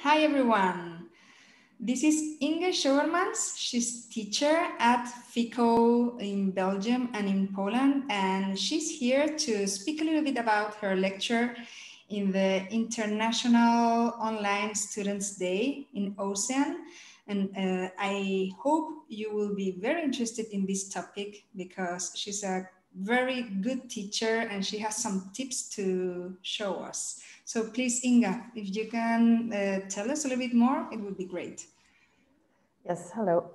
Hi everyone, this is Inge Schovermans. She's teacher at FICO in Belgium and in Poland, and she's here to speak a little bit about her lecture in the International Online Students Day in Ocean. And I hope you will be very interested in this topic because she's a very good teacher and she has some tips to show us. So please, Inga, if you can tell us a little bit more, it would be great. Yes, hello.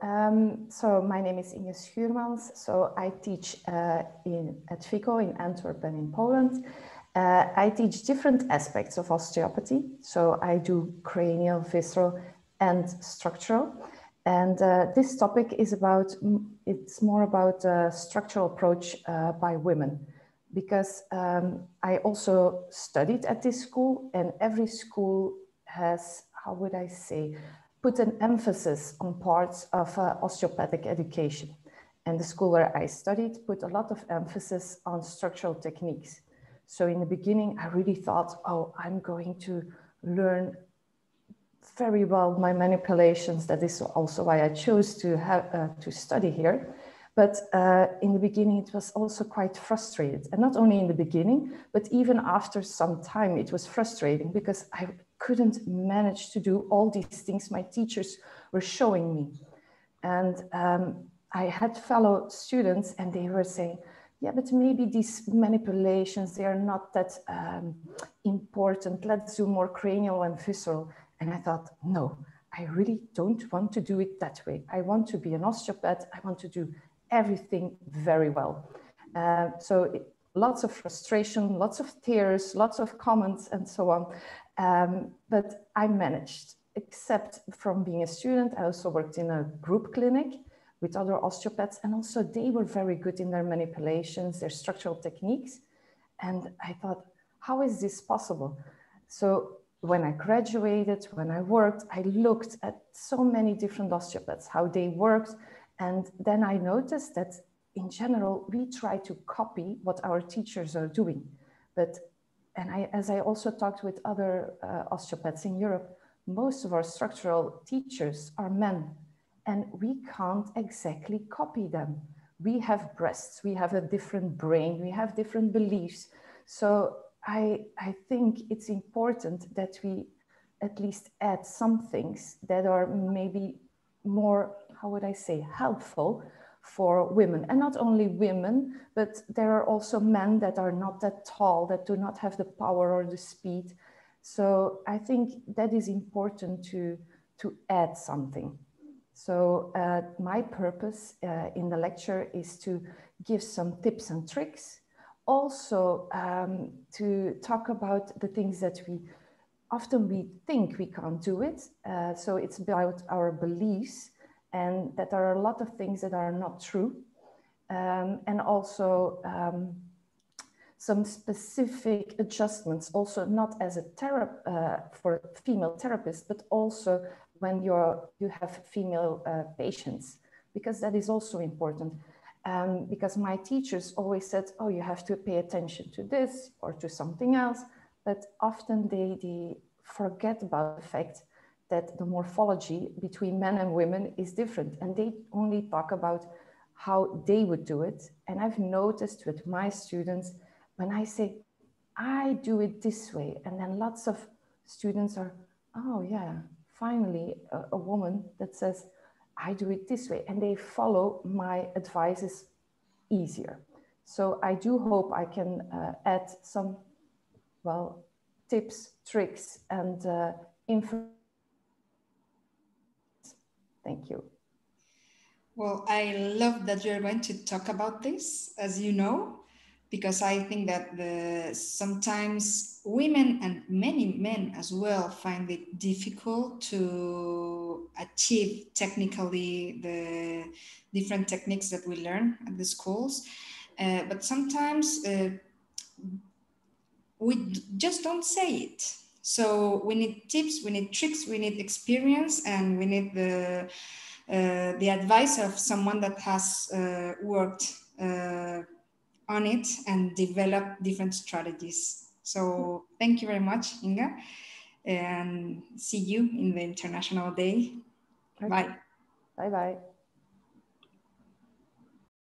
So my name is Inge Schuurmans. So I teach at FICO in Antwerp and in Poland. I teach different aspects of osteopathy. So I do cranial, visceral, and structural. And this topic is about, it's more about a structural approach by women. Because I also studied at this school, and every school has, how would I say, put an emphasis on parts of osteopathic education. And the school where I studied put a lot of emphasis on structural techniques. So in the beginning, I really thought, oh, I'm going to learn very well my manipulations. That is also why I chose to study here. But in the beginning, it was also quite frustrated. And not only in the beginning, but even after some time, it was frustrating because I couldn't manage to do all these things my teachers were showing me. And I had fellow students and they were saying, yeah, but maybe these manipulations, they are not that important. Let's do more cranial and visceral. And I thought, no, I really don't want to do it that way. I want to be an osteopath. I want to do everything very well. Lots of frustration, lots of tears, lots of comments and so on. But I managed, except from being a student. I also worked in a group clinic with other osteopaths, and also they were very good in their manipulations, their structural techniques. And I thought, how is this possible? So when I graduated, when I worked, I looked at so many different osteopaths, how they worked. And then I noticed that in general, we try to copy what our teachers are doing. As I also talked with other osteopaths in Europe, most of our structural teachers are men, and we can't exactly copy them. We have breasts, we have a different brain, we have different beliefs. So I think it's important that we at least add some things that are maybe more, how would I say, helpful for women. And not only women, but there are also men that are not that tall, that do not have the power or the speed. So I think that is important to add something. So my purpose in the lecture is to give some tips and tricks. Also to talk about the things that we think we can't do it. So it's about our beliefs, and that there are a lot of things that are not true. And also some specific adjustments, also not as a for female therapists, but also when you have female patients, because that is also important. Because my teachers always said, oh, you have to pay attention to this or to something else. But often they forget about the fact that the morphology between men and women is different. And they only talk about how they would do it. And I've noticed with my students, when I say, I do it this way, and then lots of students are, oh yeah, finally a woman that says, I do it this way, and they follow my advices easier. So I do hope I can add some, well, tips, tricks, and information. Thank you. Well, I love that you're going to talk about this, as you know, because I think that sometimes women and many men as well find it difficult to achieve technically the different techniques that we learn at the schools. But sometimes we just don't say it. So we need tips, we need tricks, we need experience, and we need the advice of someone that has worked on it and developed different strategies. So thank you very much, Inga. and see you in the International Day. Okay. Bye. Bye-bye.